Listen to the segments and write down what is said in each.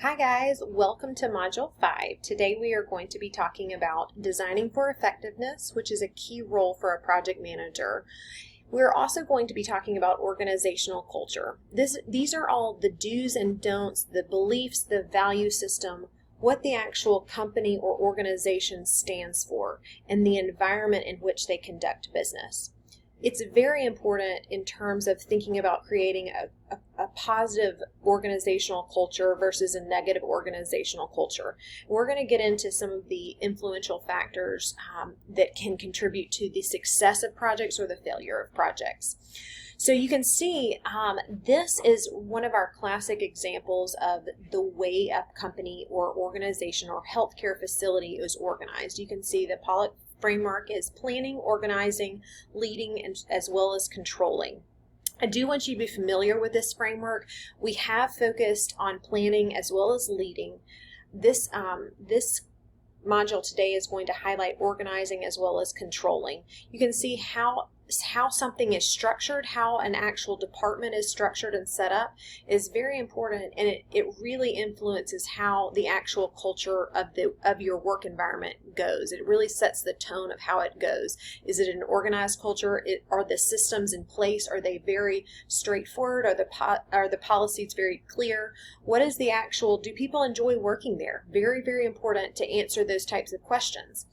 Hi guys, welcome to Module 5. Today we are going to be talking about designing for effectiveness, which is a key role for a project manager. We're also going to be talking about organizational culture. These are all the do's and don'ts, the beliefs, the value system, what the actual company or organization stands for, and the environment in which they conduct business. It's very important in terms of thinking about creating a positive organizational culture versus a negative organizational culture. We're going to get into some of the influential factors that can contribute to the success of projects or the failure of projects. So you can see this is one of our classic examples of the way a company or organization or healthcare facility is organized. You can see the Pollock framework is planning, organizing, leading, and as well as controlling. I do want you to be familiar with this framework. We have focused on planning as well as leading. This module today is going to highlight organizing as well as controlling. You can see how something is structured, how an actual department is structured and set up is very important, and it really influences how the actual culture of your work environment goes. It really sets the tone of how it goes. Is it an organized culture? Are the systems in place? Are they very straightforward? Are the policies very clear? What is the actual, do people enjoy working there? Very, very important to answer those types of questions.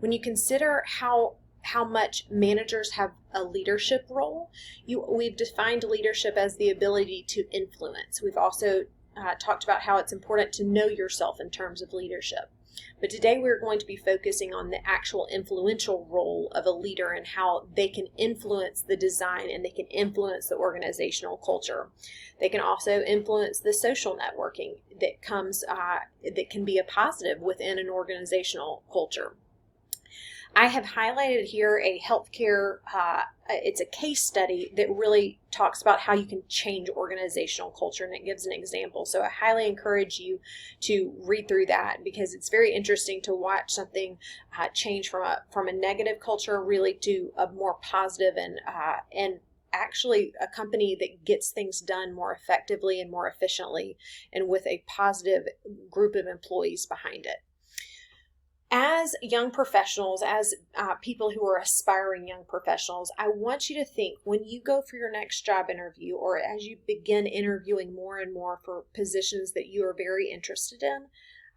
When you consider how much managers have a leadership role, we've defined leadership as the ability to influence. We've also talked about how it's important to know yourself in terms of leadership. But today we're going to be focusing on the actual influential role of a leader and how they can influence the design and they can influence the organizational culture. They can also influence the social networking that can be a positive within an organizational culture. I have highlighted here a healthcare, it's a case study that really talks about how you can change organizational culture, and it gives an example. So I highly encourage you to read through that because it's very interesting to watch something change from a negative culture really to a more positive and actually a company that gets things done more effectively and more efficiently and with a positive group of employees behind it. As young professionals, as people who are aspiring young professionals, I want you to think when you go for your next job interview or as you begin interviewing more and more for positions that you are very interested in,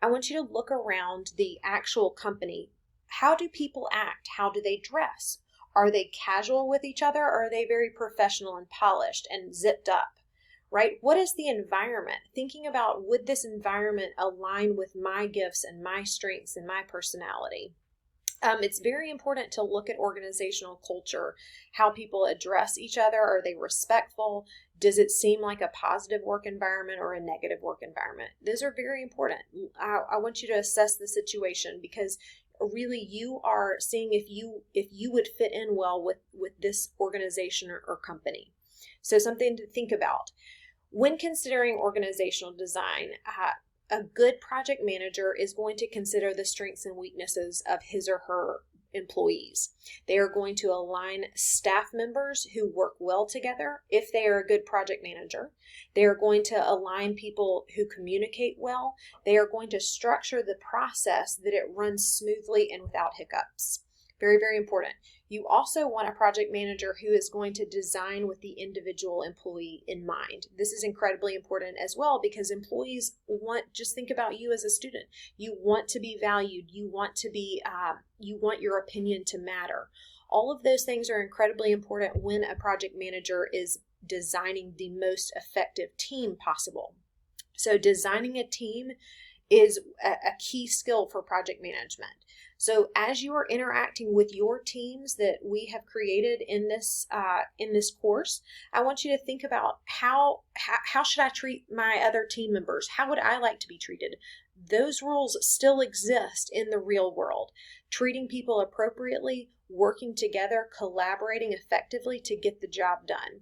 I want you to look around the actual company. How do people act? How do they dress? Are they casual with each other or are they very professional and polished and zipped up? Right? What is the environment? Thinking about, would this environment align with my gifts and my strengths and my personality? It's very important to look at organizational culture, how people address each other. Are they respectful? Does it seem like a positive work environment or a negative work environment? Those are very important. I want you to assess the situation because really you are seeing if you would fit in well with this organization or company. So something to think about. When considering organizational design, a good project manager is going to consider the strengths and weaknesses of his or her employees. They are going to align staff members who work well together if they are a good project manager. They are going to align people who communicate well. They are going to structure the process that it runs smoothly and without hiccups. Very, very important. You also want a project manager who is going to design with the individual employee in mind. This is incredibly important as well because employees just think about you as a student. You want to be valued. You want your opinion to matter. All of those things are incredibly important when a project manager is designing the most effective team possible. So designing a team is a key skill for project management. So as you are interacting with your teams that we have created in this course, I want you to think about how should I treat my other team members? How would I like to be treated? Those rules still exist in the real world. Treating people appropriately, working together, collaborating effectively to get the job done.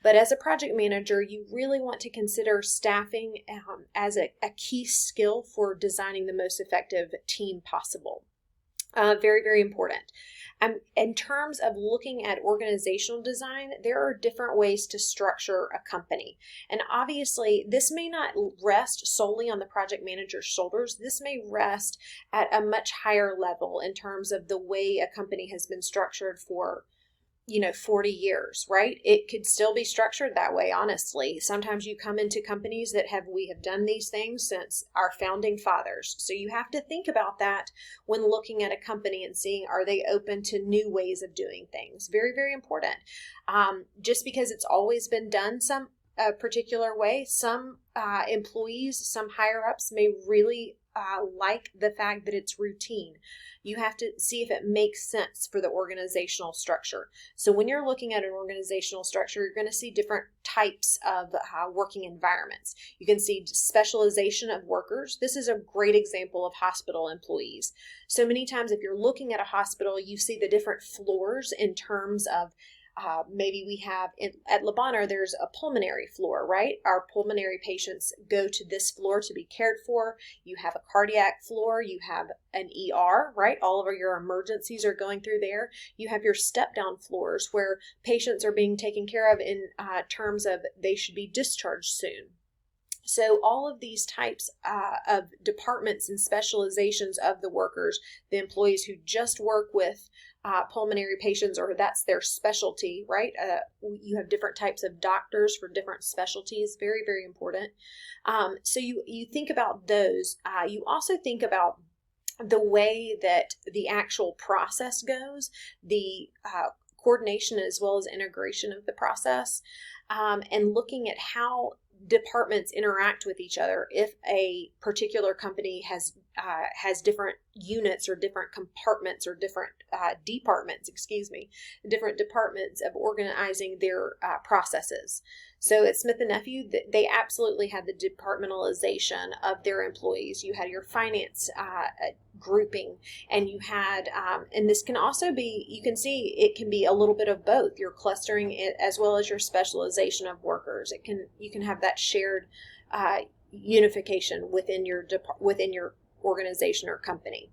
But as a project manager, you really want to consider staffing as a key skill for designing the most effective team possible. Very, very important. In terms of looking at organizational design, there are different ways to structure a company. And obviously, this may not rest solely on the project manager's shoulders. This may rest at a much higher level in terms of the way a company has been structured for 40 years, right? It could still be structured that way, honestly. Sometimes you come into companies that we have done these things since our founding fathers. So you have to think about that when looking at a company and seeing, are they open to new ways of doing things? Very, very important. Just because it's always been done a particular way, some employees, some higher ups may really like the fact that it's routine. You have to see if it makes sense for the organizational structure. So when you're looking at an organizational structure, you're going to see different types of working environments. You can see specialization of workers. This is a great example of hospital employees. So many times if you're looking at a hospital, you see the different floors in terms of maybe we have at Le Bonheur, there's a pulmonary floor, right? Our pulmonary patients go to this floor to be cared for. You have a cardiac floor. You have an ER, right? All of your emergencies are going through there. You have your step down floors where patients are being taken care of in terms of they should be discharged soon. So all of these types of departments and specializations of the workers, the employees who just work with pulmonary patients, or that's their specialty, right? You have different types of doctors for different specialties. Very, very important. So you think about those. You also think about the way that the actual process goes, the coordination as well as integration of the process, and looking at how departments interact with each other. If a particular company has different units or different compartments or different departments, different departments of organizing their processes. So at Smith & Nephew, they absolutely had the departmentalization of their employees. You had your finance grouping, and you had, and this can also be, you can see it can be a little bit of both. You're clustering it as well as your specialization of workers. You can have that shared unification within your organization or company.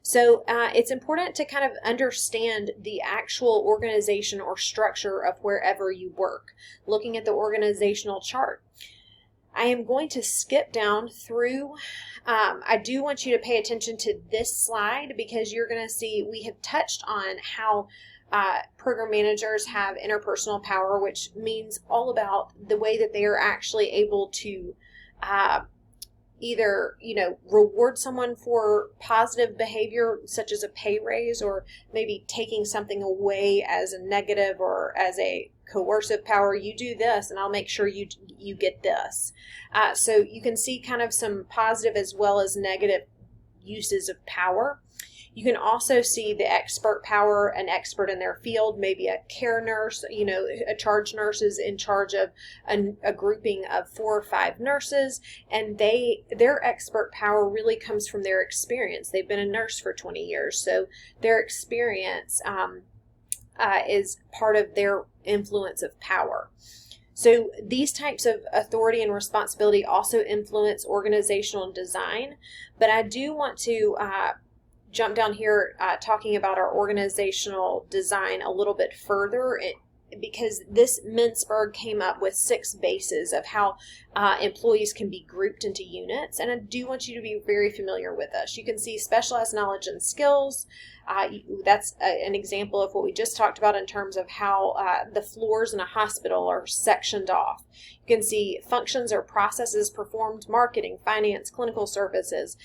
So it's important to kind of understand the actual organization or structure of wherever you work, looking at the organizational chart. I am going to skip down through. I do want you to pay attention to this slide because you're going to see we have touched on how program managers have interpersonal power, which means all about the way that they are actually able to either, reward someone for positive behavior, such as a pay raise, or maybe taking something away as a negative or as a coercive power. You do this and I'll make sure you get this. So you can see kind of some positive as well as negative uses of power. You can also see the expert power, an expert in their field, maybe a care nurse, a charge nurse is in charge of a grouping of 4 or 5 nurses, and their expert power really comes from their experience. They've been a nurse for 20 years, so their experience is part of their influence of power. So these types of authority and responsibility also influence organizational design, but I do want to jump down here talking about our organizational design a little bit further, because this Mintzberg came up with 6 bases of how employees can be grouped into units, and I do want you to be very familiar with this. You can see specialized knowledge and skills. That's an example of what we just talked about in terms of how the floors in a hospital are sectioned off. You can see functions or processes performed, marketing, finance, clinical services,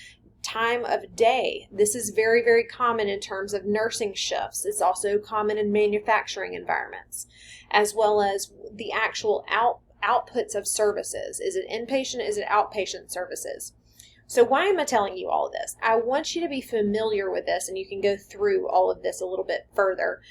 time of day. This is very, very common in terms of nursing shifts. It's also common in manufacturing environments, as well as the actual outputs of services. Is it inpatient? Is it outpatient services? So why am I telling you all of this? I want you to be familiar with this, and you can go through all of this a little bit further.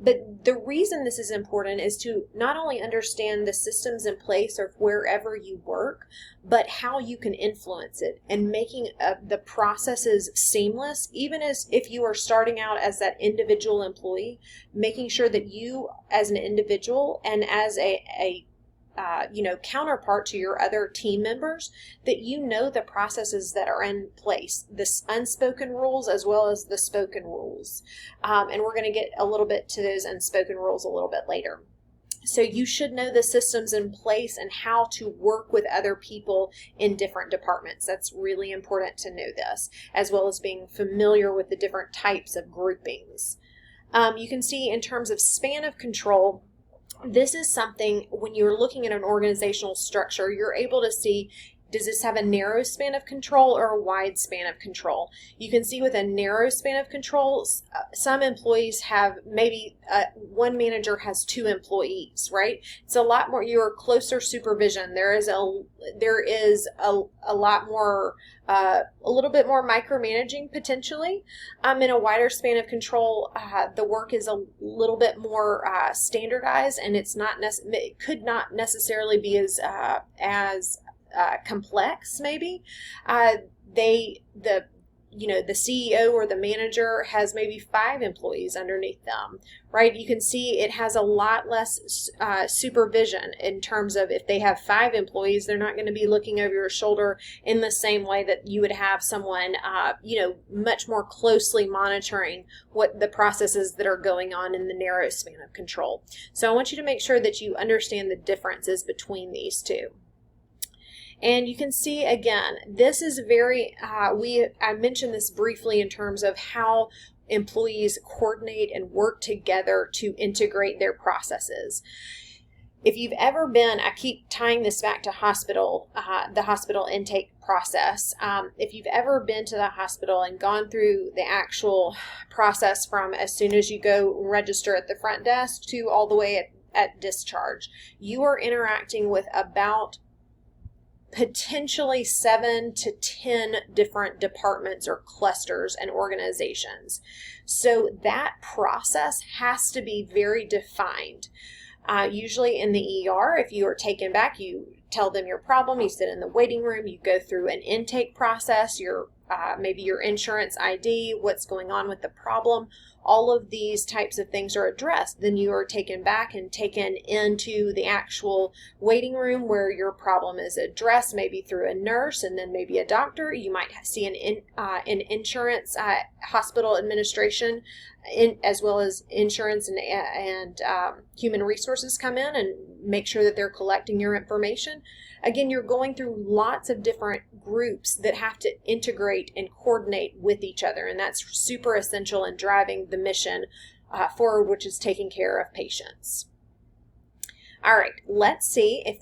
But the reason this is important is to not only understand the systems in place of wherever you work, but how you can influence it and making the processes seamless, even as if you are starting out as that individual employee, making sure that you as an individual and as a counterpart to your other team members, that you know the processes that are in place, the unspoken rules as well as the spoken rules. And we're going to get a little bit to those unspoken rules a little bit later. So you should know the systems in place and how to work with other people in different departments. That's really important to know this, as well as being familiar with the different types of groupings. You can see in terms of span of control, this is something when you're looking at an organizational structure, you're able to see, does this have a narrow span of control or a wide span of control? You can see with a narrow span of control, some employees have maybe one manager has 2 employees, right? It's a lot more, you're closer supervision. There is a lot more, a little bit more micromanaging potentially. In a wider span of control, the work is a little bit more standardized, and it could not necessarily be as complex. Maybe the CEO or the manager has maybe 5 employees underneath them, right? You can see it has a lot less supervision in terms of if they have 5 employees, they're not going to be looking over your shoulder in the same way that you would have someone, much more closely monitoring what the processes that are going on in the narrow span of control. So I want you to make sure that you understand the differences between these two. And you can see again, this is very, I mentioned this briefly in terms of how employees coordinate and work together to integrate their processes. If you've ever been, I keep tying this back to hospital, the hospital intake process. If you've ever been to the hospital and gone through the actual process from as soon as you go register at the front desk to all the way at discharge, you are interacting with about potentially 7 to 10 different departments or clusters and organizations. So that process has to be very defined. Usually in the ER, if you are taken back, you tell them your problem, you sit in the waiting room, you go through an intake process, maybe your insurance ID, what's going on with the problem. All of these types of things are addressed. Then you are taken back and taken into the actual waiting room where your problem is addressed, maybe through a nurse and then maybe a doctor. You might see an insurance, hospital administration, as well as insurance and human resources come in and make sure that they're collecting your information. Again, you're going through lots of different groups that have to integrate and coordinate with each other, and that's super essential in driving the mission forward, which is taking care of patients. All right, let's see if